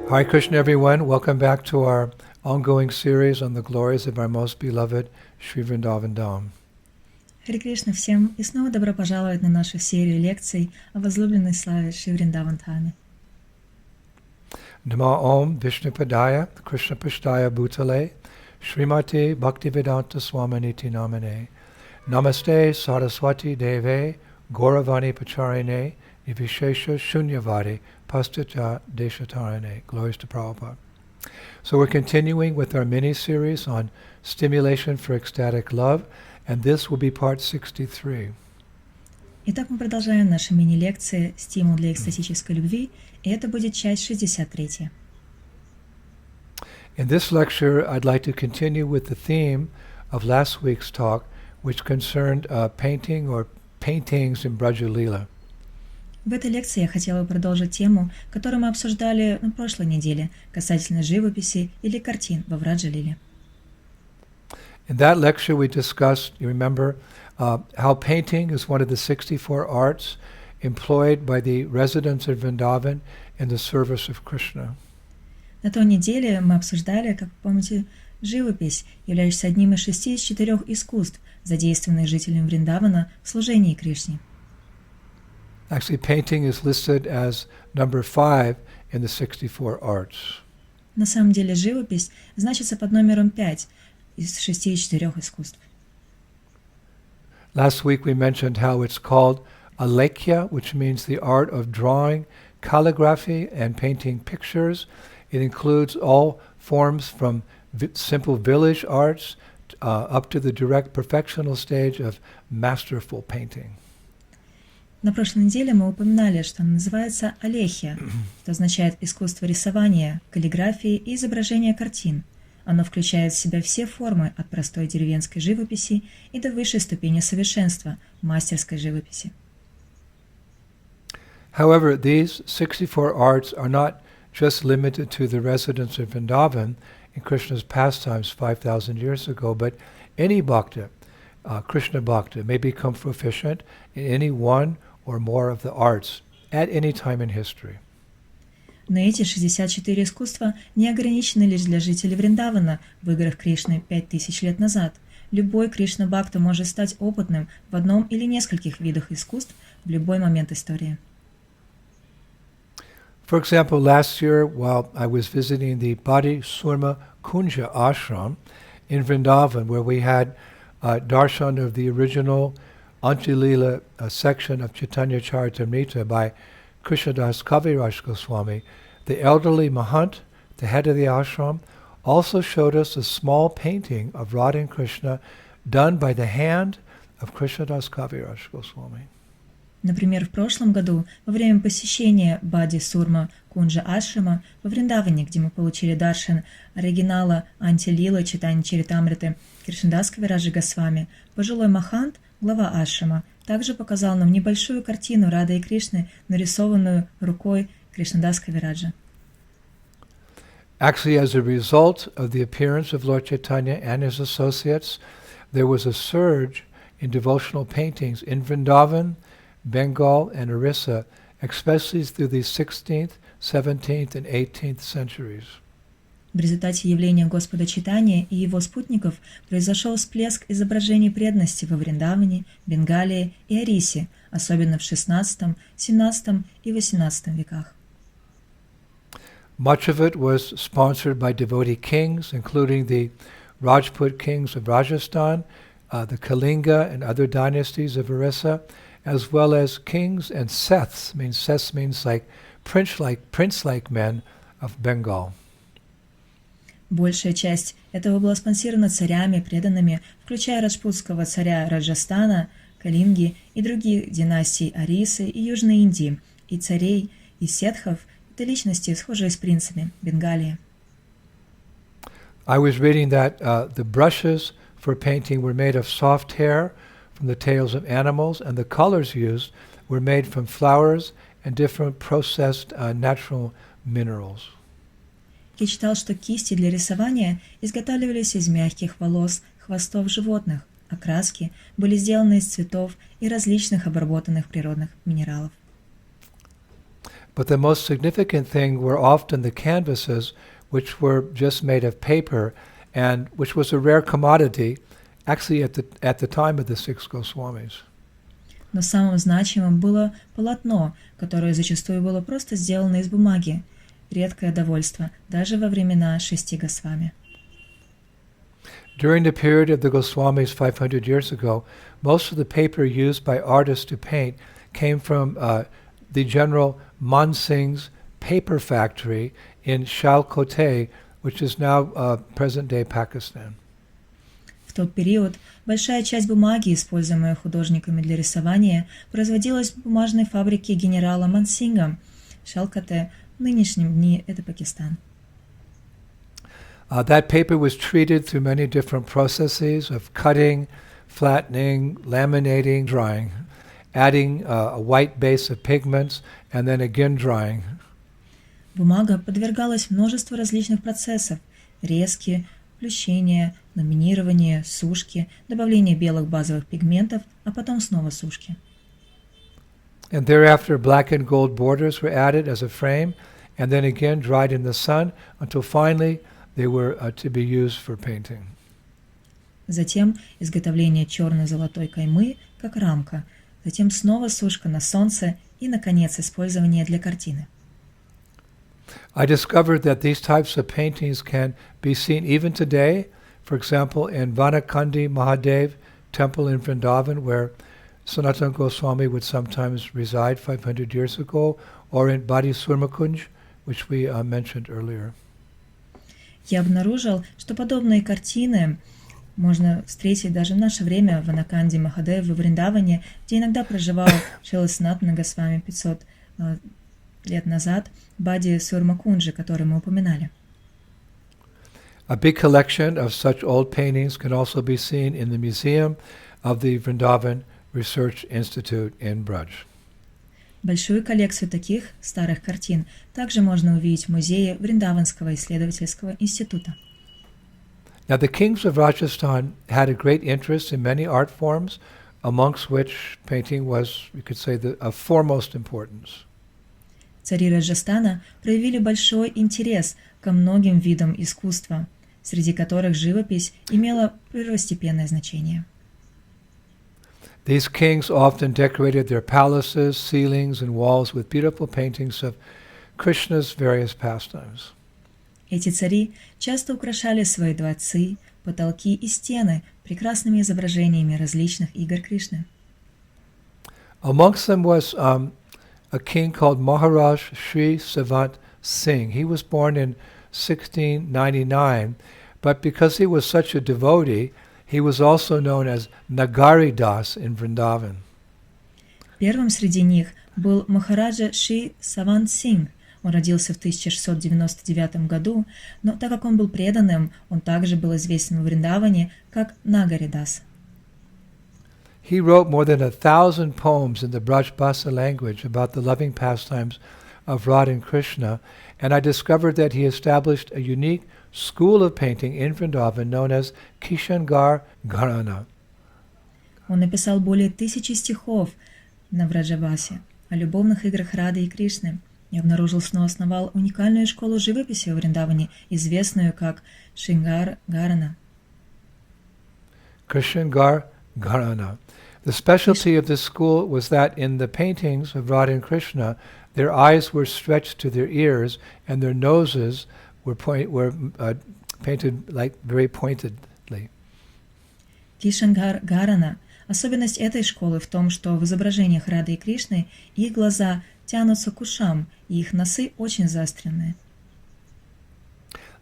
Hare Krishna, everyone. Welcome back to our ongoing series on the glories of our most beloved Sri Vrindavan Dham. Харе Кришна всем и снова добро пожаловать на нашу серию лекций о возлюбленной славе Шри Вриндаван Dhami. Nama Om Vishnupadaya Krishna Pashtaya Bhutale Srimati Bhaktivedanta Swaminiti Namane Namaste Saraswati Deve Gauravani Pacharine Nivishesha Shunyavadi Pastita Deshatarane. Glories to Prabhupada. So we're continuing with our mini-series on stimulation for ecstatic love, and this will be part 63. Итак, мы продолжаем наши мини-лекции «Стимул для экстатической любви», и это будет часть 63. In this lecture, I'd like to continue with the theme of last week's talk, which concerned painting or paintings in Braja Leela. В этой лекции я хотела бы продолжить тему, которую мы обсуждали на прошлой неделе, касательно живописи или картин во Враджа-лиле. In that lecture, we discussed, you remember, how painting is one of the 64 arts employed by the residents of Vrindavan in the service of Krishna. На той неделе мы обсуждали, как помните, живопись, являющаяся одним из 64 искусств, задействованных жителями Вриндавана в служении Кришне. Actually, painting is listed as number 5 in the 64 arts. На самом деле живопись значится под номером 5 из 64 искусств. Last week we mentioned how it's called alekhya, which means the art of drawing, calligraphy, and painting pictures. It includes all forms from simple village arts up to the direct perfectional stage of masterful painting. На прошлой неделе мы упоминали, что она называется алехия, что означает искусство рисования, каллиграфии и изображения картин. Оно включает в себя все формы от простой деревенской живописи и до высшей ступени совершенства – мастерской живописи. However, these 64 arts are not just limited to the residents of Vrindavan in Krishna's pastimes 5,000 years ago, but any bhakta, Krishna bhakta, may become proficient in any one or more of the arts at any time in history. Но эти 64 искусства не ограничены лишь для жителей Вриндавана в играх Кришны 5000 лет назад. Любой Кришна-бхакта может стать опытным в одном или нескольких видах искусств в любой момент истории. For example, last year while I was visiting the Badi Surma Kunja ashram in Vrindavan, where we had darshan of the original Antilila section of Chaitanya Charitamrita by Krishnadas Kaviraj Goswami, the elderly Mahant, the head of the ashram, also showed us a small painting of Radha and Krishna done by the hand of Krishnadas Kaviraj Goswami. Например, в прошлом году, во время посещения Бади Сурма Кунджа Ашрама во Вриндаване, где мы получили даршан оригинала Антилила Чайтанья Чаритамриты Кришнадас Кавираджа Госвами, пожилой Махант, глава ашрама, также показал нам небольшую картину Рады и Кришны, нарисованную рукой Кришнадас Кавираджа. Actually, as a result of the appearance of Lord Chaitanya and his associates, there was a surge in devotional paintings in Vrindavan, Bengal, and Orissa, especially through the 16th, 17th, and 18th centuries. В результате явления Господа Чайтаньи и его спутников произошел всплеск изображений преданности во Вриндаване, Бенгалии и Орисе, особенно в XVI, XVII и XVIII веках. Much of it was sponsored by devotee kings, including the Rajput kings of Rajasthan, the Kalinga and other dynasties of Orissa, as well as kings and Seths. Seths means like prince-like men of Bengal. Большая часть этого была спонсирована царями, преданными, включая раджпутского царя Раджастана, Калинги и других династий Орисы и Южной Индии, и царей, и сетхов, это личности, схожие с принцами Бенгалии. I was reading that the brushes for painting were made of soft hair from the tails of animals, and the colors used were made from flowers and different processed natural minerals. Я читал, что кисти для рисования изготавливались из мягких волос, хвостов животных, а краски были сделаны из цветов и различных обработанных природных минералов. But the most significant thing were often the canvases, which were just made of paper, and which was a rare commodity, actually at the time of the six Goswamis. Но самым значимым было полотно, которое зачастую было просто сделано из бумаги. Редкое довольство, даже во времена 6 Госвами. During the period of the Goswamis 500 years ago, most of the paper used by artists to paint came from the General Man Singh's paper factory in Sialkot, which is now present-day Pakistan. В тот период большая часть бумаги, используемая художниками для рисования, производилась в бумажной фабрике генерала Мансинга в Шалкоте, в нынешнем дни это Пакистан. That paper was treated through many different processes of cutting, flattening, laminating, drying, adding a white base of pigments, and then again drying. Бумага подвергалась множеству различных процессов: резки, плющение, ламинирование, сушки, добавление белых базовых пигментов, а потом снова сушки. And thereafter black and gold borders were added as a frame, and then again dried in the sun until finally they were to be used for painting. Затем изготовление черно-золотой каймы как рамка, затем снова сушка на солнце и, наконец, использование для картины. I discovered that these types of paintings can be seen even today, for example, in Vanakandi Mahadev temple in Vrindavan, where Sanatana Goswami would sometimes reside 500 years ago, or in Badi Surmakunj, which we mentioned earlier. Я обнаружил, что подобные картины можно встретить даже в наше время в Ванаканде Махадев в Вриндаване, где иногда проживал Шрила Санатана Госвами 500 лет назад, Бади Сурмакунджи, который мы упоминали. A big collection of such old paintings can also be seen in the museum of the Vrindavan Research Institute in Braj. Большую коллекцию таких старых картин также можно увидеть в музее Вриндаванского исследовательского института. Now the kings of Rajasthan had a great interest in many art forms, amongst which painting was, you could say, of foremost importance. Цари Раджастана проявили большой интерес ко многим видам искусства, среди которых живопись имела первостепенное значение. These kings often decorated their palaces, ceilings, and walls with beautiful paintings of Krishna's various pastimes. Эти цари часто украшали свои дворцы, потолки и стены прекрасными изображениями различных игр Кришны. Amongst them was a king called Maharaj Sri Savant Singh. He was born in 1699, but because he was such a devotee, he was also known as Nagari Das in Vrindavan. Первым среди них был Махараджа Шри Савант Синг. Он родился в 1699 году, но так как он был преданным, он также был известен в Вриндаване как Нагари Дас. He wrote more than 1,000 poems in the Brajbhasa language about the loving pastimes of Radha and Krishna, and I discovered that he established a unique school of painting in Vrindavan known as Kishangar Gharana. Он написал более 1000 стихов на Враджабасе о любовных играх Рады и Кришны. И обнаружил, что основал уникальную школу живописи в Вриндаване, известную как Шингар Гарана. Kishangar Gharana. The specialty of this school was that in the paintings of Radha and Krishna, their eyes were stretched to their ears and their noses were painted like very pointedly. Кишангар Гарана. Особенность этой школы в том, что в изображениях Рады и Кришны их глаза тянутся к ушам, и их носы очень заостренные.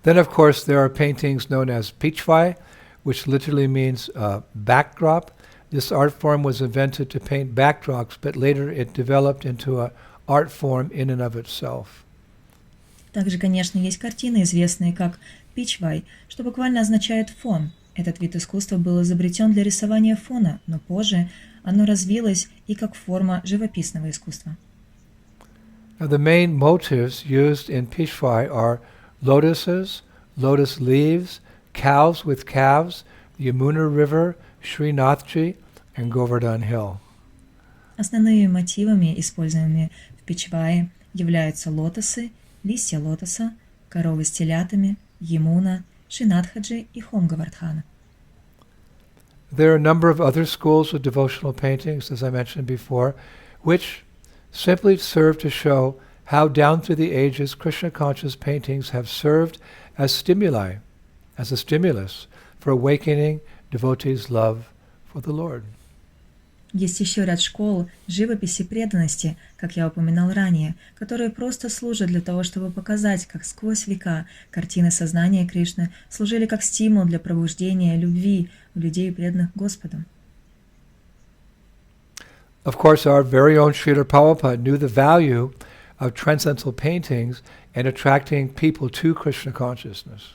Then, of course, there are paintings known as pichwai, which literally means backdrop. This art form was invented to paint backdrops, but later it developed into an art form in and of itself. Также, конечно, есть картины, известные как пичвай, что буквально означает фон. Этот вид искусства был изобретен для рисования фона, но позже оно развилось и как форма живописного искусства. Now, the main motifs used in Pishwai are lotuses, lotus leaves, cows with calves, the Yamuna River, Srinathji, and Govardhan Hill. Основными мотивами, используемыми в пичвае, являются лотосы, листья лотоса, коровы с телятами, Ямуна, Шинадхаджи и Хомгавардхана. There are a number of other schools of devotional paintings, as I mentioned before, which simply serve to show how down through the ages Krishna conscious paintings have served as stimuli, as a stimulus for awakening devotees' love for the Lord. Есть еще ряд школ живописи преданности, как я упоминал ранее, которые просто служат для того, чтобы показать, как сквозь века картины сознания Кришны служили как стимул для пробуждения любви у людей, преданных Господу. Of course, our very own Srila Prabhupada knew the value of transcendental paintings and attracting people to Krishna consciousness.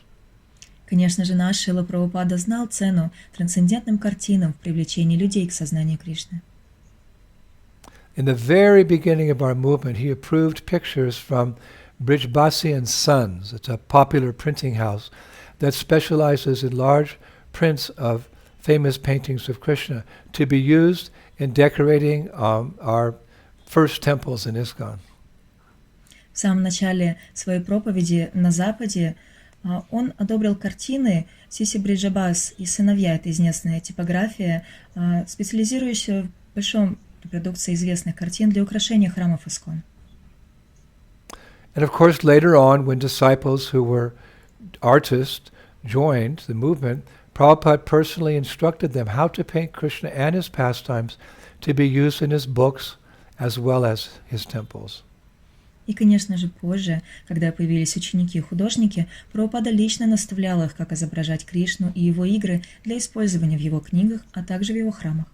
Конечно же, наш Шрила Прабхупада знал цену трансцендентным картинам в привлечении людей к сознанию Кришны. In the very beginning of our movement, he approved pictures from Brijbasi and Sons. It's a popular printing house that specializes in large prints of famous paintings of Krishna to be used in decorating our first temples in ISKCON. В самом начале своей проповеди на Западе он одобрил картины Сиси Бриджабас и сыновья, это известная типография, специализирующая в большом репродукции известных картин для украшения храмов ISKCON. And of course, later on, when disciples who were artists joined the movement, Prabhupada personally instructed them how to paint Krishna and his pastimes to be used in his books as well as his temples. И, конечно же, позже, когда появились ученики и художники, Прабхупада лично наставлял их, как изображать Кришну и его игры для использования в его книгах, а также в его храмах.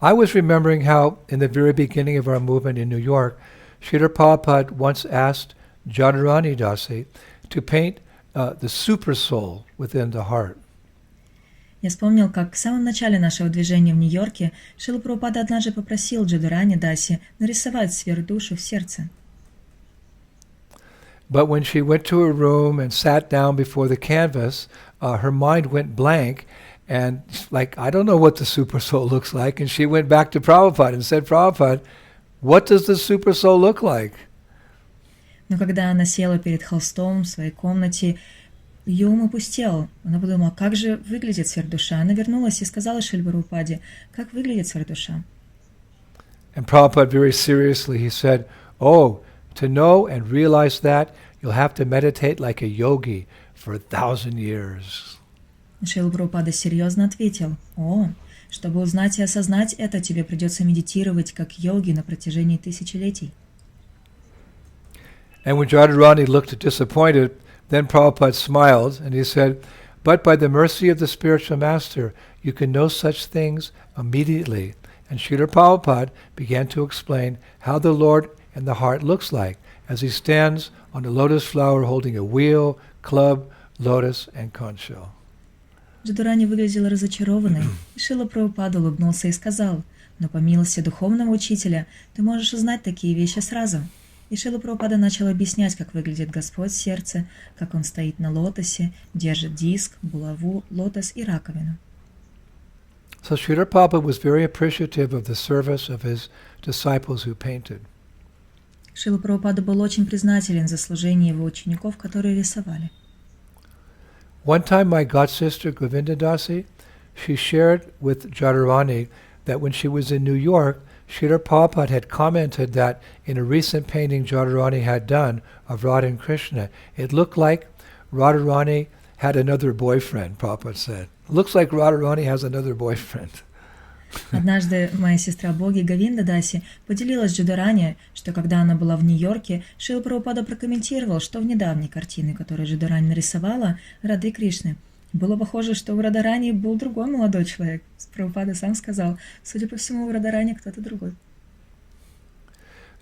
I was remembering how, in the very beginning of our movement in New York, Srila Prabhupada once asked Jadharani Dasi to paint the super soul within the heart. Я вспомнил, как в самом начале нашего движения в Нью-Йорке Шрила Прабхупада однажды попросил Джадарани Даси нарисовать сверхдушу в сердце. But when she went to her room and sat down before the canvas, her mind went blank, and like, I don't know what the super soul looks like, and she went back to Prabhupada and said, Prabhupada, what does the super soul look like? Но когда она села перед холстом в своей комнате, ее ум опустел. Она подумала, как же выглядит сверхдуша. Она вернулась и сказала Шриле Прабхупаде, как выглядит сверхдуша. And Prabhupada very seriously, he said, oh, to know and realize that, you'll have to meditate like a yogi for 1,000 years. Шрила Прабхупада серьезно ответил, чтобы узнать и осознать это, тебе придется медитировать как йоги на протяжении тысячелетий. And when Jadharani looked disappointed, then Prabhupada smiled and he said, but by the mercy of the spiritual master, you can know such things immediately. And Srila Prabhupada began to explain how the Lord in the heart looks like as he stands on a lotus flower holding a wheel, club, lotus, and conch shell. Джадарани выглядела разочарованной, и Шрила Прабхупада улыбнулся и сказал, но по милости духовного учителя ты можешь узнать такие вещи сразу. И Шрила Прабхупада начал объяснять, как выглядит Господь в сердце, как он стоит на лотосе, держит диск, булаву, лотос и раковину. So Srila Prabhupada was very appreciative of the service of his disciples who painted. Шрила Прабхупада был очень признателен за служение его учеников, которые рисовали. One time my godsister Govinda Dasi, she shared with Jadharani that when she was in New York, Srila Prabhupada had commented that in a recent painting Jadharani had done of Radha and Krishna, it looked like Radharani had another boyfriend, Prabhupada said. It looks like Radharani has another boyfriend. Однажды моя сестра Боги Говинда Даси поделилась с Джадарани, что когда она была в Нью-Йорке, Шрила Прабхупада прокомментировал, что в недавней картине, которую Джадарани нарисовала, Рады Кришны, было похоже, что у Радарани был другой молодой человек. Прабхупада сам сказал, судя по всему, у Радарани кто-то другой.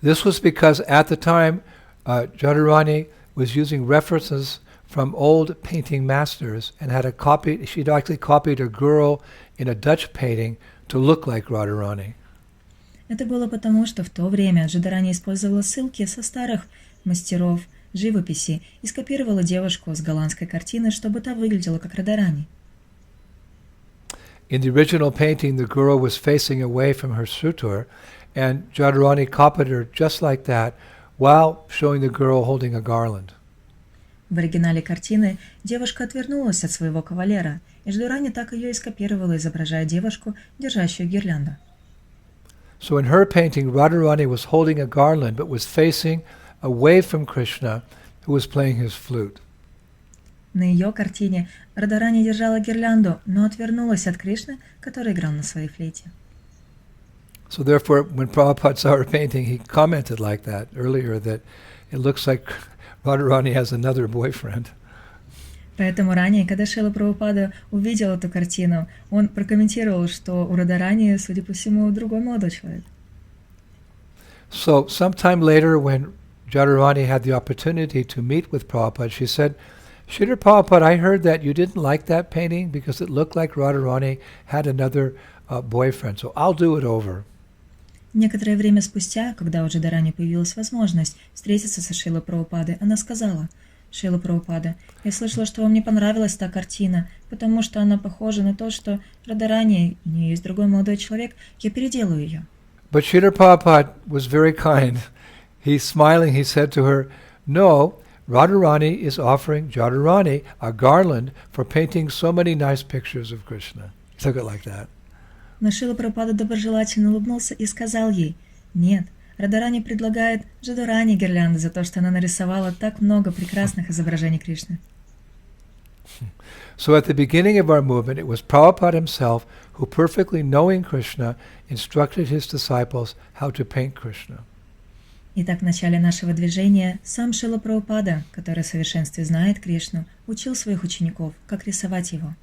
This was because at the time Jadharani was using references from old painting masters and had she'd actually copied a girl in a Dutch painting to look like Radharani. Это было потому, что в то время Джадарани использовала ссылки со старых мастеров живописи и скопировала девушку с голландской картины, чтобы та выглядела как Радharani. In the original painting, the girl was facing away from her suitor, and Radharani copied her just like that while showing the girl holding a garland. В оригинале картины девушка отвернулась от своего кавалера, и Радхарани так ее и скопировала, изображая девушку, держащую гирлянду. So in her painting, Radharani was holding a garland but was facing away from Krishna, who was playing his flute. На ее картине Радхарани держала гирлянду, но отвернулась от Кришны, который играл на своей флейте. So therefore, when Prabhupada saw her painting, he commented like that earlier, that it looks like Radharani has another boyfriend. Поэтому ранее, когда Шрила Прабхупада увидел эту картину, он прокомментировал, что у Радхарани, судя по всему, другой молодой человек. So sometime later, when Radharani had the opportunity to meet with Prabhupada, she said, Sridhar Prabhupada, I heard that you didn't like that painting because it looked like Radharani had another boyfriend, so I'll do it over. Некоторое время спустя, когда у Радхарани появилась возможность встретиться со Шрилой Прабхупадой, она сказала: «Шрила Прабхупада, я слышала, что вам не понравилась та картина, потому что она похожа на то, что Радхарани, у нее есть другой молодой человек, я переделаю ее». But Sridhar Prabhupada was very kind. He's smiling, he said to her, no, Radharani is offering Radharani a garland for painting so many nice pictures of Krishna. He took it like that. Но Шрила Прабхупада доброжелательно улыбнулся и сказал ей: «Нет, Радхарани предлагает Радхарани гирлянды за то, что она нарисовала так много прекрасных изображений Кришны». So at the beginning of our movement, it was Prabhupada himself who, perfectly knowing Krishna, instructed his disciples how to paint Krishna. Итак, в начале нашего движения сам Шрила Прабхупада, который в совершенстве знает Кришну, учил своих учеников, как рисовать его.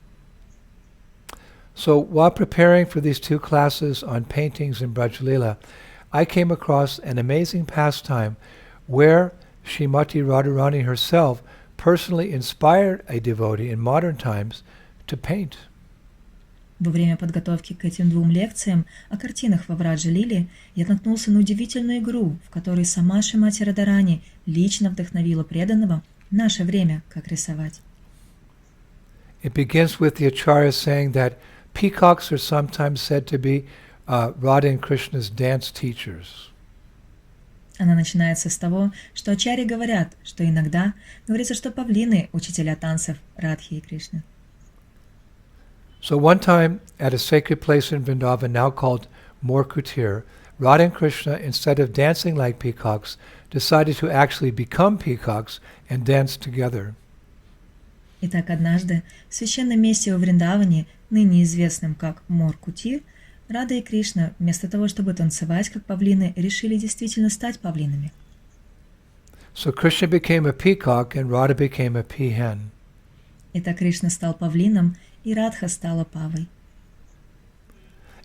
So while preparing for these two classes on paintings in Braj Leela, I came across an amazing pastime where Srimati Radharani herself personally inspired a devotee in modern times to paint. Во время подготовки к этим двум лекциям о картинах во Враджа-лиле я наткнулся на удивительную игру, в которой сама Шримати Радхарани лично вдохновила преданного в наше время, как рисовать. It begins with the Acharya saying that peacocks are sometimes said to be Radha and Krishna's dance teachers. Она начинается с того, что ачарьи говорят, что иногда говорится, что павлины – учителя танцев Радхи и Кришны. So one time at a sacred place in Vrindavan, now called More Kutir, Radha and Krishna, instead of dancing like peacocks, decided to actually become peacocks and dance together. Итак, однажды в священном месте во Вриндаване, ныне известном как Мор-Кутир, Рада и Кришна, вместо того, чтобы танцевать как павлины, решили действительно стать павлинами. So Krishna became a peacock and Radha became a peahen. Итак, Кришна стал павлином, и Радха стала павой.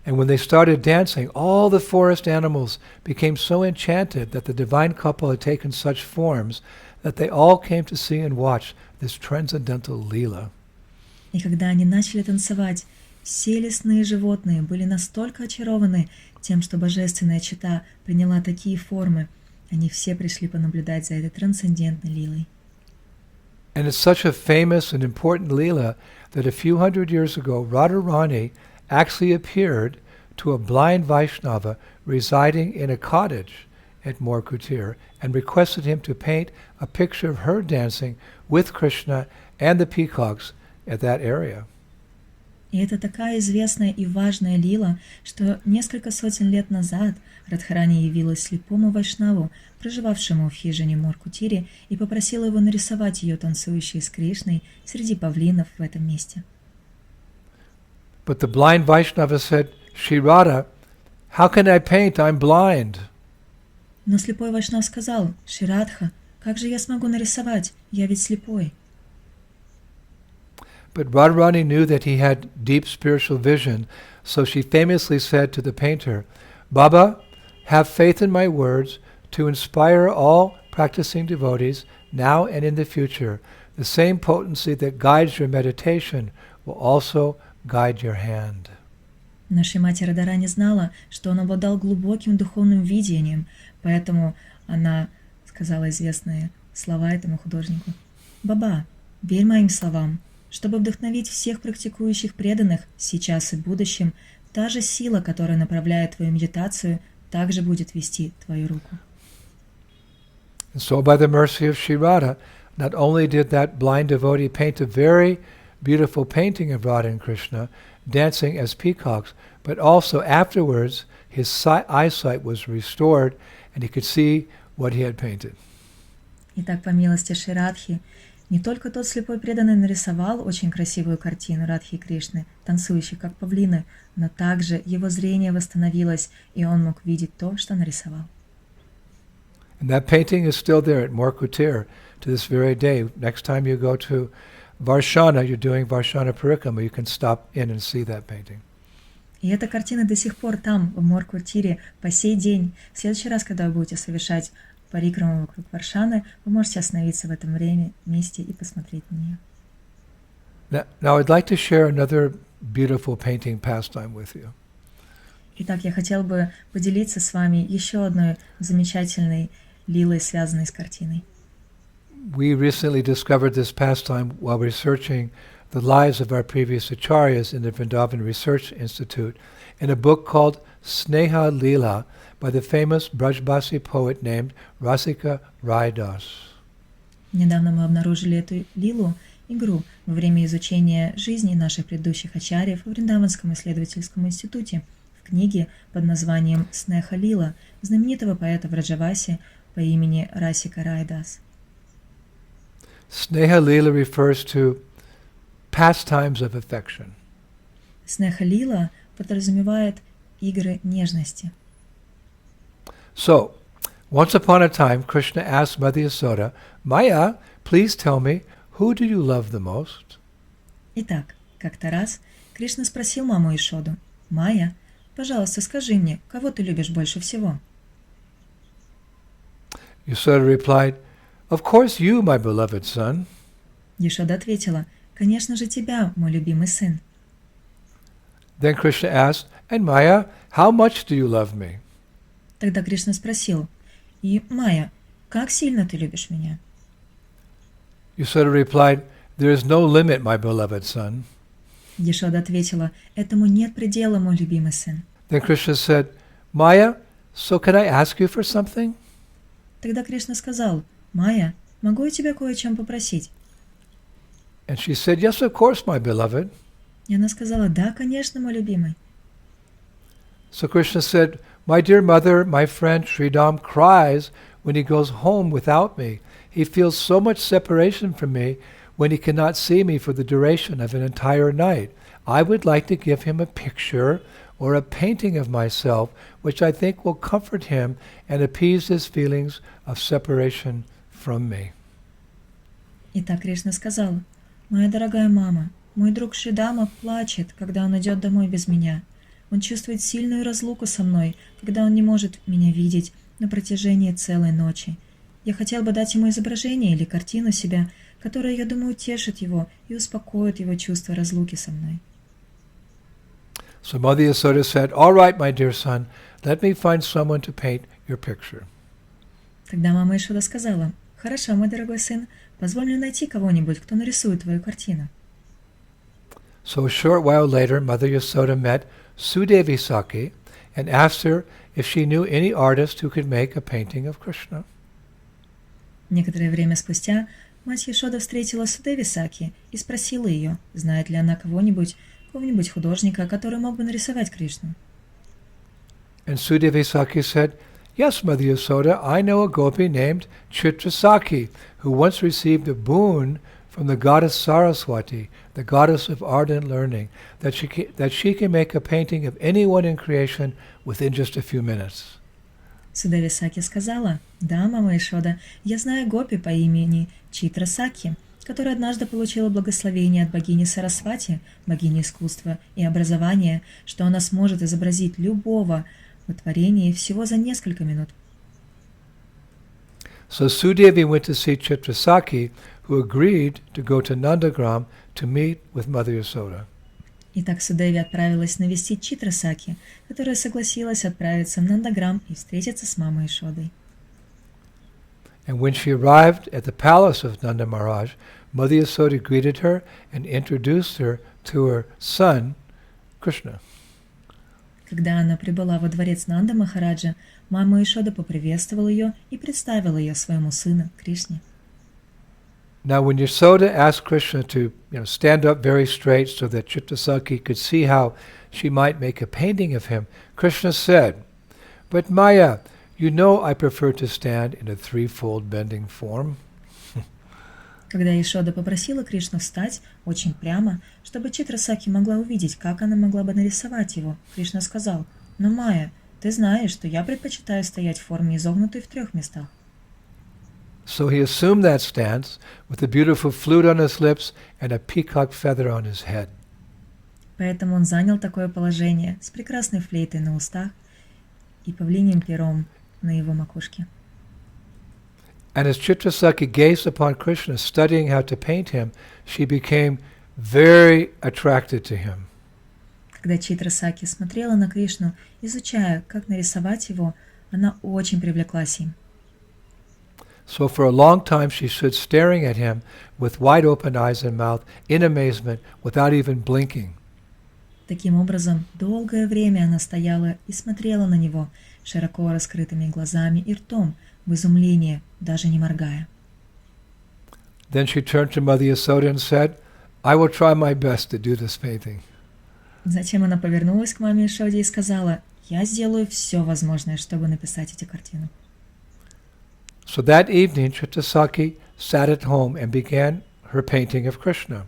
And when they started dancing, all the forest animals became so enchanted that the divine couple had taken such forms that they all came to see and watch this transcendental Leela. И когда они начали танцевать, все лесные животные были настолько очарованы тем, что божественная чета приняла такие формы, они все пришли понаблюдать за этой трансцендентной лилой. And it's such a famous and important Leela that a few hundred years ago, Radharani actually appeared to a blind Vaishnava residing in a cottage at More Kutir and requested him to paint a picture of her dancing with Krishna and the peacocks at that area. И это такая известная и важная лила, что несколько сотен лет назад Радхарани явилась слепому вайшнаву, проживавшему в хижине Мор-Кутире, и попросила его нарисовать ее танцующей с Кришной среди павлинов в этом месте. But the blind Vaishnava said, Shri Radha, how can I paint? I'm blind. Но слепой вайшнав сказал: «Шри Радха, как же я смогу нарисовать? Я ведь слепой». But Radharani knew that he had deep spiritual vision, so she famously said to the painter, Baba, have faith in my words to inspire all practicing devotees now and in the future. The same potency that guides your meditation will also guide your hand. Но Шримати Радхарани знала, что он обладал глубоким духовным видением, поэтому она сказала известные слова этому художнику. «Баба, верь моим словам. Чтобы вдохновить всех практикующих преданных сейчас и в будущем, та же сила, которая направляет твою медитацию, также будет вести твою руку. And so by the mercy of Sri Radha, not only did that blind devotee paint a very beautiful painting of Radha and Krishna dancing as peacocks, but also afterwards his eyesight was restored and he could see what he had painted. Итак, по милости Шри Радхи, не только тот слепой преданный нарисовал очень красивую картину Радхи и Кришны, танцующих как павлины, но также его зрение восстановилось, и он мог видеть то, что нарисовал. And that painting is still there at Morkutir to this very day. Next time you go to Varshana, you're doing Varshana Parikrama, you can stop in and see that painting. И эта картина до сих пор там, в Мор-Куртире, по сей день. В следующий раз, когда вы будете совершать парикраму вокруг Варшаны, вы можете остановиться в этом месте и посмотреть на нее. Now I'd like to share another beautiful painting pastime with you. Итак, я хотел бы поделиться с вами еще одной замечательной лилой, связанной с картиной. We recently discovered this pastime while researching the lives of our previous acharyas in the Vrindavan Research Institute in a book called Sneha Leela by the famous Brajbasi poet named Rasika Rai Das. Недавно мы обнаружили эту лилу, игру, во время изучения жизни наших предыдущих ачарьев в Вриндаванском исследовательском институте в книге под названием «Снеха Лила» знаменитого поэта Браджаваси по имени Расика Рай Дас. Sneha Leela refers to pastimes of affection. Снеха Лила подразумевает игры нежности. So, once upon a time, Krishna asked Mother Yasoda, Maya, please tell me, who do you love the most? Итак, как-то раз Кришна спросил маму Ишоду, «Майя, пожалуйста, скажи мне, кого ты любишь больше всего?» Yasoda replied, Of course you, my beloved son. Ешода ответила, «Конечно же тебя, мой любимый сын». Then Krishna asked, And Maya, how much do you love me? Тогда Кришна спросил, «И, Майя, как сильно ты любишь меня?» Yasoda replied, There is no limit, my beloved son. Ешода ответила, «Этому нет предела, мой любимый сын». Then Krishna said, Maya, so can I ask you for something? Тогда Кришна сказал, «Майя, могу я тебя кое о чем попросить?» And she said, Yes, of course, my beloved. И она сказала, «Да, конечно, мой любимый». So Krishna said, My dear mother, my friend Sridham cries when he goes home without me. He feels so much separation from me when he cannot see me for the duration of an entire night. I would like to give him a picture or a painting of myself, which I think will comfort him and appease his feelings of separation from me. Итак, Кришна сказал, «Моя дорогая мама, мой друг Шридама плачет, когда он идет домой без меня. Он чувствует сильную разлуку со мной, когда он не может меня видеть на протяжении целой ночи. Я хотел бы дать ему изображение или картину себя, которая, я думаю, утешит его и успокоит его чувство разлуки со мной». So Mother Yasoda said, All right, my dear son, let me find someone to paint your picture. Тогда мама Ишода сказала, «Хорошо, мой дорогой сын, позволь мне найти кого-нибудь, кто нарисует твою картину». So a short while later, Mother Yasoda met Sudevi Saki and asked her if she knew any artist who could make a painting of Krishna. Некоторое время спустя мать Ешода встретила Судеви Саки и спросила ее, знает ли она кого-нибудь художника, который мог бы нарисовать Кришну. And Sudevi Saki said, Yes, Mother Yasoda, I know a gopi named Chitrasaki, who once received a boon from the goddess Saraswati, the goddess of ardent learning, that she can make a painting of anyone in creation within just a few minutes. Судеви Саки сказала, «Да, мама Ишода, я знаю гопи по имени Читра Саки, которая однажды получила благословение от богини Сарасвати, богини искусства и образования, что она сможет изобразить любого в творении всего за несколько минут». So Sudevi went to see Chitrasaki, who agreed to go to Nandagram to meet with Mother Yasoda. Итак, Судеви отправилась навестить Читра Саки, которая согласилась отправиться в Нандаграм и встретиться с мамой Ишодой. And when she arrived at the palace of Nanda Maharaj, Mother Yasoda greeted her and introduced her to her son, Krishna. Когда она прибыла во дворец Нанда Махараджа, мама Ишода поприветствовала ее и представила ее своему сыну Кришне. Now, when Yasoda asked Krishna to stand up very straight so that Chitrasakhi could see how she might make a painting of him, Krishna said, "But Maya, you know I prefer to stand in a threefold bending form." Когда Ишода попросила Кришну встать очень прямо, чтобы Читрасаки могла увидеть, как она могла бы нарисовать его, Кришна сказал: «Но, Майя, ты знаешь, что я предпочитаю стоять в форме изогнутой в 3 местах». So he assumed that stance with a beautiful flute on his lips and a peacock feather on his head. Поэтому он занял такое положение с прекрасной флейтой на устах и павлиньим пером на его макушке. And as Chitrasakhi gazed upon Krishna, studying how to paint him, she became very attracted to him. Когда Читрасаки смотрела на Кришну, изучая, как нарисовать его, она очень привлеклась им. So for a long time she stood staring at him with wide open eyes and mouth in amazement without even blinking. Таким образом, долгое время она стояла и смотрела на него широко раскрытыми глазами и ртом, в изумлении, даже не моргая. Then she turned to Mother Yasoda and said, "I will try my best to do this painting." Затем она повернулась к маме Ишоде и сказала: «Я сделаю все возможное, чтобы написать эти картины». So that evening, Chitrasakhi sat at home and began her painting of Krishna.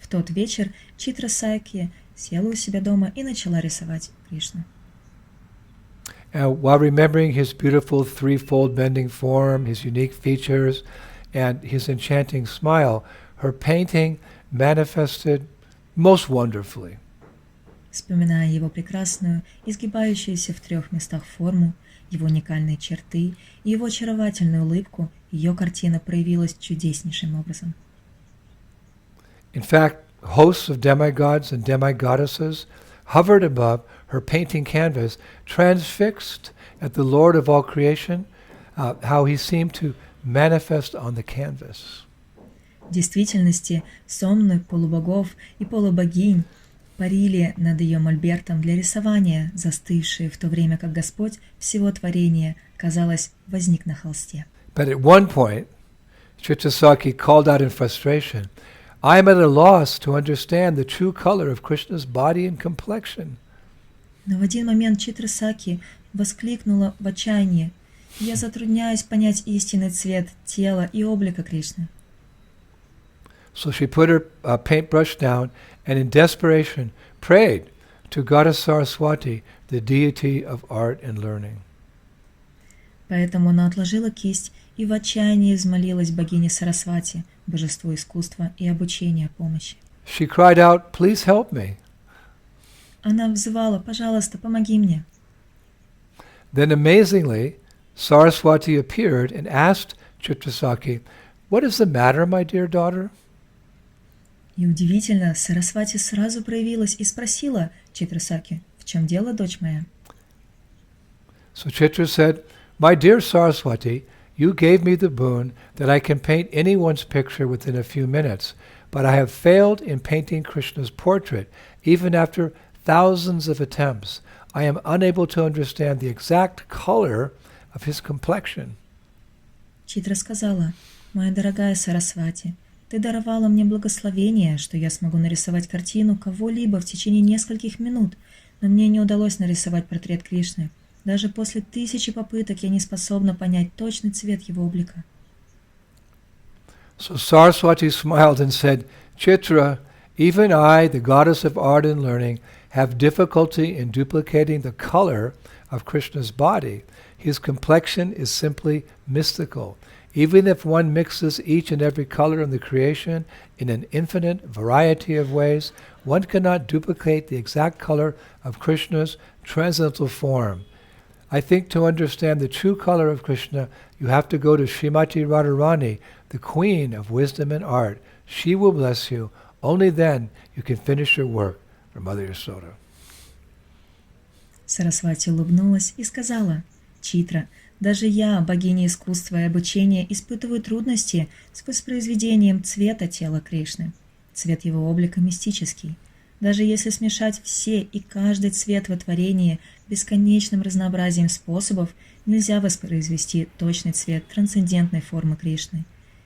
В тот вечер Читрасаки села у себя дома и начала рисовать Кришну. While remembering his beautiful threefold bending form, his unique features, and his enchanting smile, her painting manifested most wonderfully. Вспоминая его прекрасную, изгибающуюся в 3 местах форму, его уникальные черты и его очаровательную улыбку, ее картина проявилась чудеснейшим образом. In fact, hosts of demigods and demigoddesses hovered above her painting canvas, transfixed at the Lord of all creation, how he seemed to manifest on the canvas. В действительности, сонмы полубогов и полубогинь парили над ее мольбертом для рисования, застывшие в то время как Господь всего творения, казалось, возник на холсте. But at one point, Chitrasakhi called out in frustration, "I am at a loss to understand the true color of Krishna's body and complexion." Но в один момент Читрасаки воскликнула в отчаянии: «Я затрудняюсь понять истинный цвет тела и облика Кришны». So she put her paintbrush down and in desperation prayed to Goddess Saraswati, the deity of art and learning. Поэтому она отложила кисть и в отчаянии взмолилась богине Сарасвати, божеству искусства и обучения помощи. She cried out, "Please help me." Она взывала: «Пожалуйста, помоги мне». Then amazingly, Saraswati appeared and asked Chitrasakhi, "What is the matter, my dear daughter?" И удивительно, Сарасвати сразу проявилась и спросила Читрасаки: «В чем дело, дочь моя?» So Chitra said, "My dear Saraswati, you gave me the boon that I can paint anyone's picture within a few minutes, but I have failed in painting Krishna's portrait, even after thousands of attempts. I am unable to understand the exact color of his complexion." Читра сказала: «Моя дорогая Сарасвати, ты даровала мне благословение, что я смогу нарисовать картину кого-либо в течение нескольких минут, но мне не удалось нарисовать портрет Кришны. Даже после 1000 попыток я не способна понять точный цвет его облика». So Saraswati smiled and said, "Chitra, even I, the goddess of art and learning, have difficulty in duplicating the color of Krishna's body. His complexion is simply mystical. Even if one mixes each and every color in the creation in an infinite variety of ways, one cannot duplicate the exact color of Krishna's transcendental form. I think to understand the true color of Krishna, you have to go to Srimati Radharani, the queen of wisdom and art. She will bless you. Only then you can finish your work for Mother Yasoda." Сарасвати улыбнулась и сказала: «Читра, даже я, богиня искусства и обучения, испытываю трудности с воспроизведением цвета тела Кришны. Цвет его облика мистический. Даже если смешать все и каждый цвет во творении бесконечным разнообразием способов, нельзя воспроизвести точный цвет трансцендентной формы Кришны.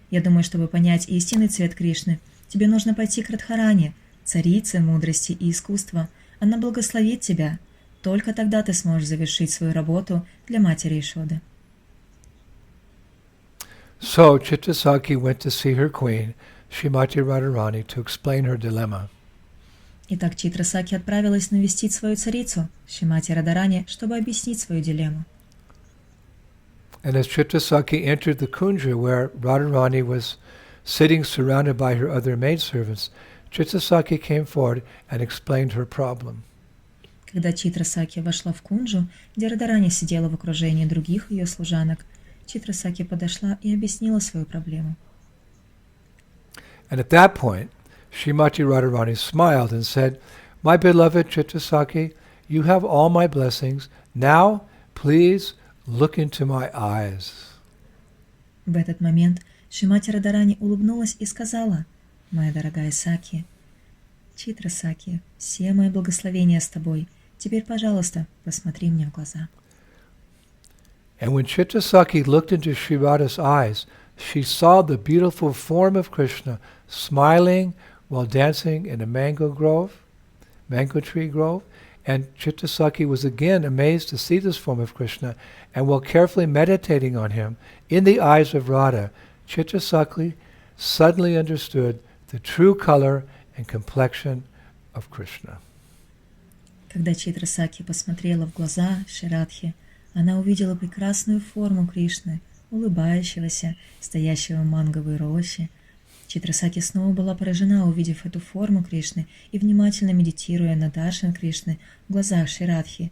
Я думаю, чтобы понять истинный цвет Кришны, тебе нужно пойти к Радхарани, царице мудрости и искусства. Она благословит тебя. Только тогда ты сможешь завершить свою работу для матери Ишоды. So Chittasakhi went to see her queen, Srimati Radharani, to explain her dilemma. Итак, Читрасаки отправилась навестить свою царицу, Шримати Радарани, чтобы объяснить свою дилемму. And as Chittasakhi entered the kunja where Radharani was sitting surrounded by her other maidservants, Chittasakhi came forward and explained her problem. Когда Читрасаки вошла в кунджу, где Радарани сидела в окружении других ее служанок, Читрасаки подошла и объяснила свою проблему. And at that point, Srimati Radharani smiled and said, "My beloved Chittasakhi, you have all my blessings. Now, please look into my eyes." В этот момент Шримати Радарани улыбнулась и сказала: «Моя дорогая Саки, Читрасаки, все мои благословения с тобой. Теперь, пожалуйста, посмотри мне в глаза». And when Chittasakhi looked into Sri Radha's eyes, she saw the beautiful form of Krishna smiling while dancing in a mango tree grove. And Chittasakhi was again amazed to see this form of Krishna, and while carefully meditating on him in the eyes of Radha, Chittasakhi suddenly understood the true color and complexion of Krishna. Когда Читрасаки посмотрела в глаза Ширадхи, она увидела прекрасную форму Кришны, улыбающегося, стоящего в манговой роще. Читрасаки снова была поражена, увидев эту форму Кришны и внимательно медитируя на даршан Кришны в глазах Ширадхи.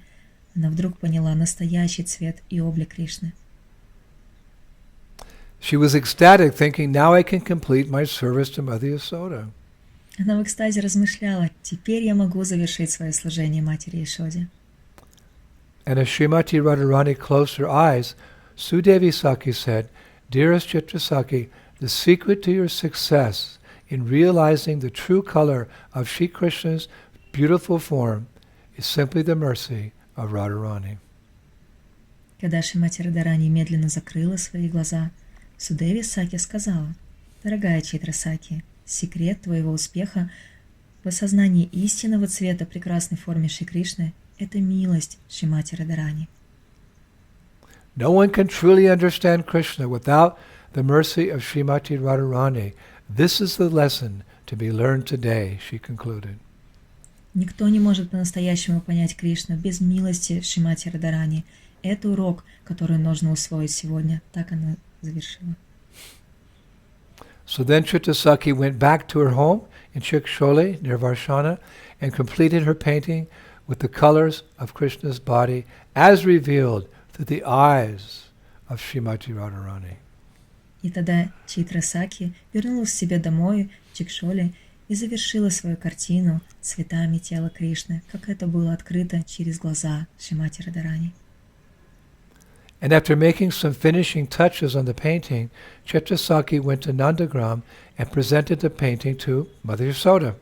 Она вдруг поняла настоящий цвет и облик Кришны. She was ecstatic, thinking, "Now I can complete my service to Mother Yasoda." Она в экстазе размышляла: «Теперь я могу завершить свое служение матери Ешоде». And as Srimati Radharani closed her eyes, Sudevi Saki said, "Dearest Chittasakhi, the secret to your success in realizing the true color of Shri Krishna's beautiful form is simply the mercy of Radharani." Когда Шримати Радарани медленно закрыла свои глаза, Судеви Саки сказала: «Дорогая Читрасаки, секрет твоего успеха в осознании истинного цвета прекрасной формы Шри Кришны – это милость Шримати Радарани». No one can truly understand Krishna without the mercy of Srimati Radharani. This is the lesson to be learned today, she concluded. Никто не может по-настоящему понять Кришну без милости Шримати Радарани. Это урок, который нужно усвоить сегодня. Так она завершила. So then Chittasakhi went back to her home in Chiksholi near Varshana and completed her painting with the colors of Krishna's body as revealed through the eyes of Srimati Radharani. И тогда Читрасаки вернулась к себе домой в Чикшоле и завершила свою картину цветами тела Кришны, как это было открыто через глаза Шримати Радарани. And after making some finishing touches on the painting, Chittasakhi went to Nandagram and presented the painting to Mother Yasoda.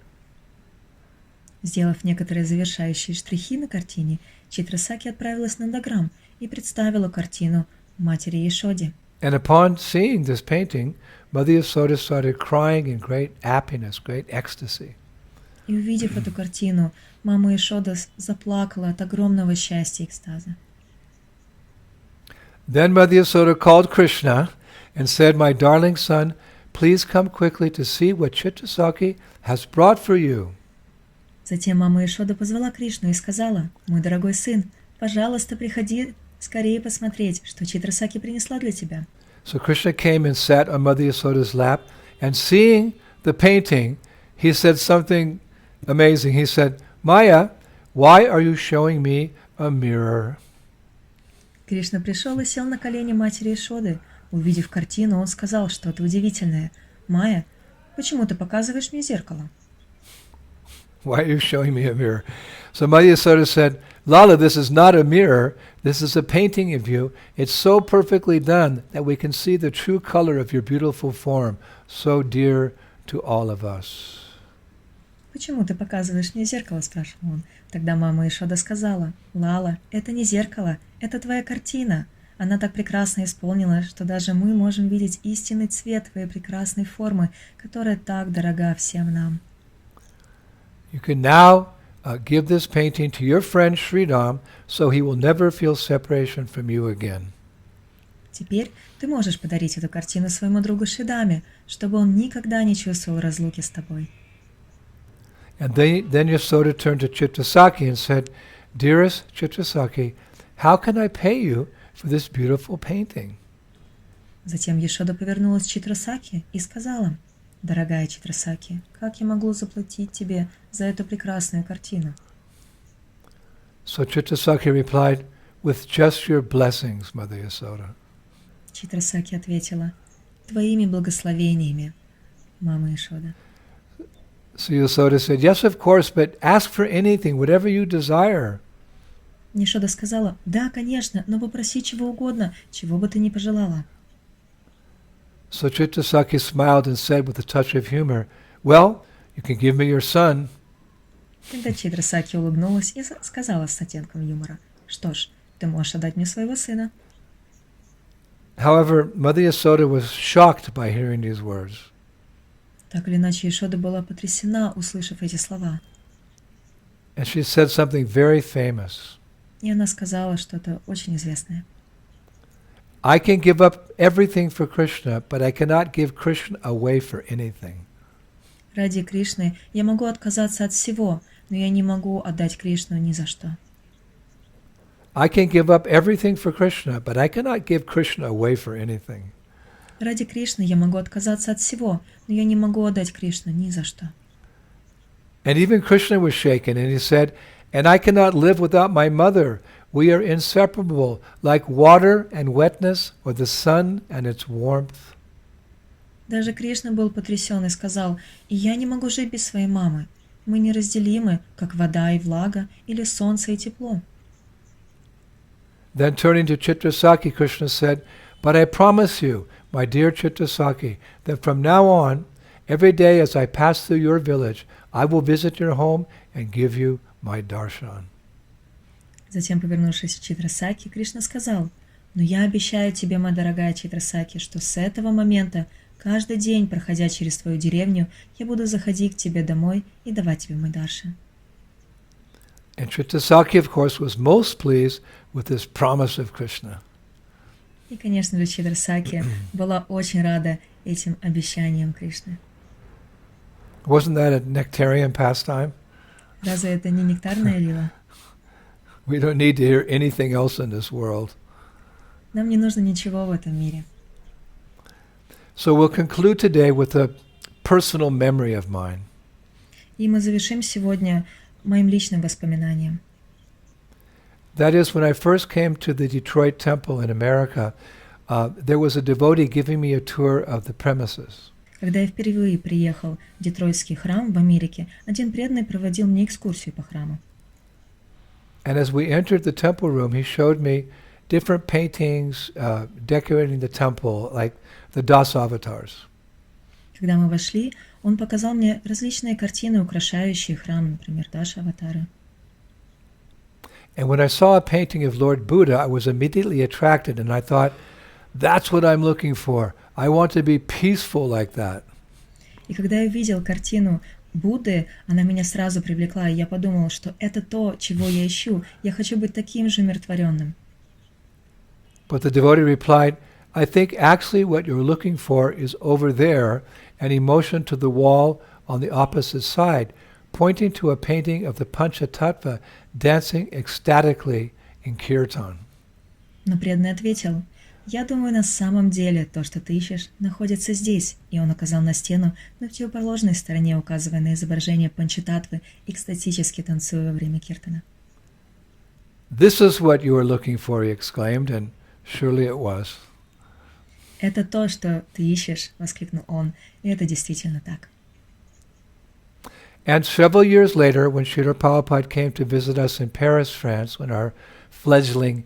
Сделав некоторые завершающие штрихи на картине, Читрасаки отправилась на Нандаграм и представила картину матери Ешоде. And upon seeing this painting, Mother Yasoda started crying in great happiness, great ecstasy. И увидев эту картину, мама Ешода заплакала от огромного счастья и экстаза. Then Mother Yasoda called Krishna and said, "My darling son, please come quickly to see what Chittasakhi has brought for you." Затем мама Ешода позвала Кришну и сказала: «Мой дорогой сын, пожалуйста, приходи скорее посмотреть, что Читрасаки принесла для тебя». So Krishna came and sat on Mother Yasoda's lap, and seeing the painting, he said something amazing. He said, "Maya, why are you showing me a mirror?" Кришна пришел и сел на колени матери Ешоды. Увидев картину, он сказал что-то удивительное. «Майя, почему ты показываешь мне зеркало?» Why are you showing me a mirror? So Mother Yasoda said, "Lala, this is not a mirror. This is a painting of you. It's so perfectly done that we can see the true color of your beautiful form, so dear to all of us." «Почему ты показываешь мне зеркало?» – спрашивал он. Тогда мама Ишода сказала: «Лала, это не зеркало, это твоя картина. Она так прекрасно исполнена, что даже мы можем видеть истинный цвет твоей прекрасной формы, которая так дорога всем нам». You can now give this painting to your friend Sridham, so he will never feel separation from you again. Теперь ты можешь подарить эту картину своему другу Шридаме, чтобы он никогда не чувствовал разлуки с тобой. And then Yasoda turned to Chittasakhi and said, "Dearest Chittasakhi, how can I pay you for this beautiful painting?" Затем Яшода повернулась к Читрасаки и сказала: «Дорогая Читрасаки, как я могу заплатить тебе за эту прекрасную картину?» So Chittasakhi replied, "With just your blessings, Mother Yasoda." Читрасаки ответила: «Твоими благословениями, мама Яшода». So Yasoda said, "Yes, of course, but ask for anything, whatever you desire." Яшода сказала: «Да, конечно, но попроси чего угодно, чего бы ты ни пожелала». So Chittasakhi smiled and said with a touch of humor, "Well, you can give me your son." Тогда Читрасаки улыбнулась и сказала с оттенком юмора: «Что ж, ты можешь отдать мне своего сына». However, Mother Yasoda was shocked by hearing these words. Так или иначе, Яшода была потрясена, услышав эти слова. And she said something very famous. И она сказала что-то очень известное. I can give up everything for Krishna, but I cannot give Krishna away for anything. Ради Кришны я могу отказаться от всего, но я не могу отдать Кришну ни за что. I can give up everything for Krishna, but I cannot give Krishna away for anything. Ради Кришны я могу отказаться от всего, но я не могу отдать Кришну ни за что. And even Krishna was shaken, and he said, "And I cannot live without my mother. We are inseparable, like water and wetness, or the sun and its warmth." Даже Кришна был потрясен и сказал: «И я не могу жить без своей мамы. Мы неразделимы, как вода и влага, или солнце и тепло». Then turning to Chittasakhi, Krishna said, "But I promise you, my dear Chittasakhi, that from now on, every day as I pass through your village, I will visit your home and give you my darshan." Затем, повернувшись к Читрасаки, Кришна сказал: «Но я обещаю тебе, моя дорогая Читрасаки, что с этого момента, каждый день, проходя через твою деревню, я буду заходить к тебе домой и давать тебе мой даршан». And Chittasakhi, of course, was most pleased with this promise of Krishna. И, конечно же, Читрасаки была очень рада этим обещаниям Кришны. Wasn't that a nectarian pastime? Разве это не нектарная лила? We don't need to hear anything else in this world. Нам не нужно ничего в этом мире. So we'll conclude today with a personal memory of mine. И мы завершим сегодня моим личным воспоминанием. That is, when I first came to the Detroit temple in America, there was a devotee giving me a tour of the premises. Когда я впервые приехал в Детройтский храм в Америке, один преданный проводил мне экскурсию по храму. And as we entered the temple room, he showed me different paintings decorating the temple, like the Das avatars. Когда мы вошли, он показал мне различные картины, украшающие храм, например, Даша-аватары. And when I saw a painting of Lord Buddha, I was immediately attracted, and I thought, that's what I'm looking for. I want to be peaceful like that. И когда я увидел картину Будды, она меня сразу привлекла, и я подумал, что это то, чего я ищу. Я хочу быть таким же умиротворенным. But the devotee replied, I think actually what you're looking for is over there, and he motioned to the wall on the opposite side, pointing to a painting of the Panchatattva dancing ecstatically in kirtan. Но преданный ответил: «Я думаю, на самом деле то, что ты ищешь, находится здесь», и он указал на стену на противоположной стороне, указывая на изображение Панчататтвы, экстатически танцуя во время киртана. This is what you are looking for, he exclaimed, and surely it was. «Это то, что ты ищешь», — воскликнул он, и это действительно так. And several years later, when Srila Prabhupada came to visit us in Paris, France, in our fledgling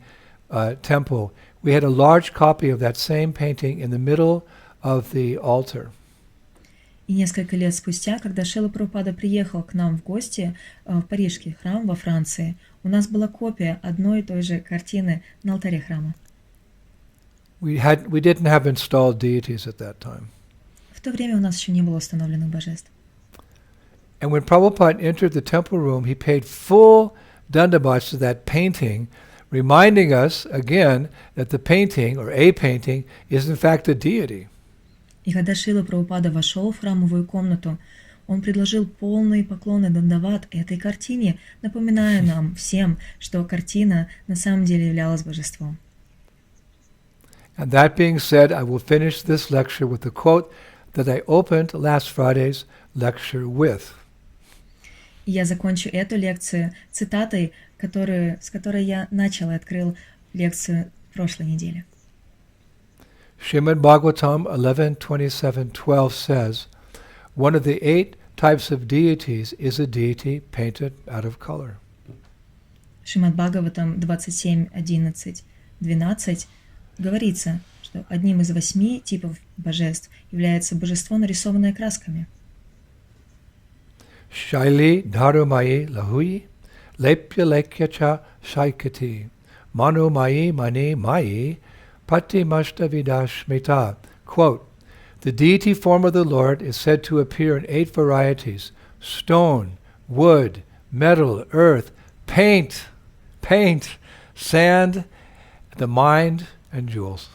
temple, we had a large copy of that same painting in the middle of the altar. И несколько лет спустя, когда Шрила Прабхупада приехал к нам в гости в Парижский храм во Франции, у нас была копия одной и той же картины на алтаре храма. We didn't have installed deities at that time. В то время у нас еще не было установленных божеств. And when Prabhupada entered the temple room, he paid full dandavats to that painting, reminding us again that the painting, or a painting, is in fact a deity. И когда Шрила Прабхупада вошел в храмовую комнату, он предложил полные поклоны дандават этой картине, напоминая нам всем, что картина на самом деле являлась божеством. And that being said, I will finish this lecture with a quote that I opened last Friday's lecture with. И я закончу эту лекцию цитатой, с которой я начал и открыл лекцию прошлой недели. Srimad Bhagavatam 11:27-12 says, one of the 8 types of deities is a deity painted out of color. Шримад Бхагаватам 27:11-12 говорится, что одним из 8 типов божеств является божество, нарисованное красками. Shaili dharumayi lahui, lepya lekyacha shaikati, manu mayi mani mayi, pati mashtavidashmita. Quote, the deity form of the Lord is said to appear in 8 varieties: stone, wood, metal, earth, paint, sand, the mind, and jewels.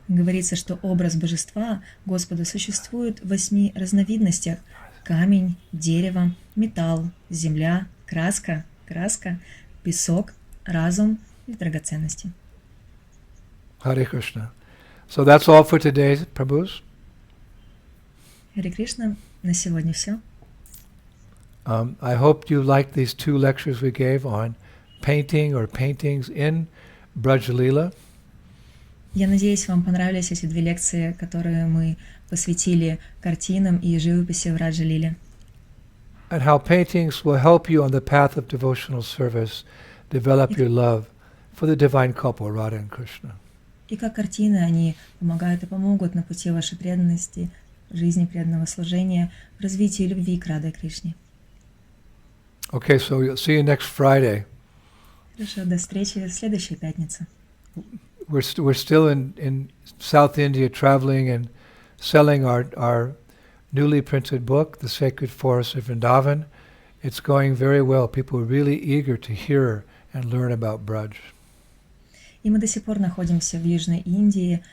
Говорится, что образ божества Господа существует в 8 разновидностях: камень, дерево, металл, земля, краска, песок, разум и драгоценности. Hare Krishna. So that's all for today, Prabhus. Харе Кришна, на сегодня все. I hope you liked these 2 lectures we gave on painting or paintings in Braj Leela. Я надеюсь, вам понравились эти 2 лекции, которые мы посвятили картинам и живописи в Раджа-лиле. And how paintings will help you on the path of devotional service develop your love for the divine couple, Radha and Krishna. И как картины, они помогают и помогут на пути вашей преданности, жизни преданного служения, в развитии любви к Раде и Кришне. Okay, so we'll see you next Friday. Хорошо, до встречи в следующей пятнице. We're still in South India traveling and selling our newly printed book, The Sacred Forests of Vrindavan. It's going very well. People are really eager to hear and learn about Braj. И мы до сих пор находимся в Южной Индии,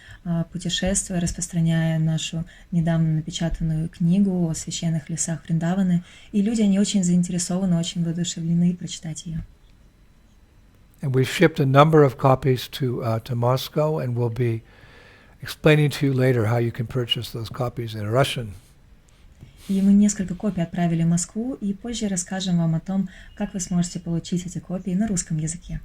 путешествуя, распространяя нашу недавно напечатанную книгу о священных лесах Вриндаваны. И люди, они очень заинтересованы, очень воодушевлены прочитать ее. And we've shipped a number of copies to Moscow, and we'll be explaining to you later how you can purchase those copies in Russian. И мы несколько копий отправили в Москву, и позже расскажем вам о том, как вы сможете получить эти копии на русском языке.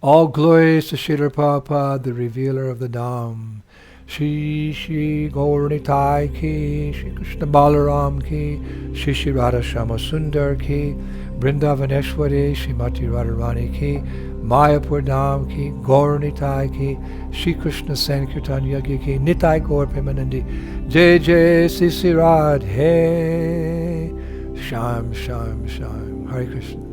All glories to Srila Prabhupada, the revealer of the Dham. Shri Gauranitai ki, Shri Krishna Balaram ki, Shri Radha Shama Sundar ki, Vrindavaneshwari, Srimati Radharani ki, Mayapur Dham ki, Gauranitai ki, Shri Krishna Sankirtan Yagi ki, Nitai Gaur Premanandi, Jai Jai Sisi Radhe, Sham Sham Sham, Hare Krishna.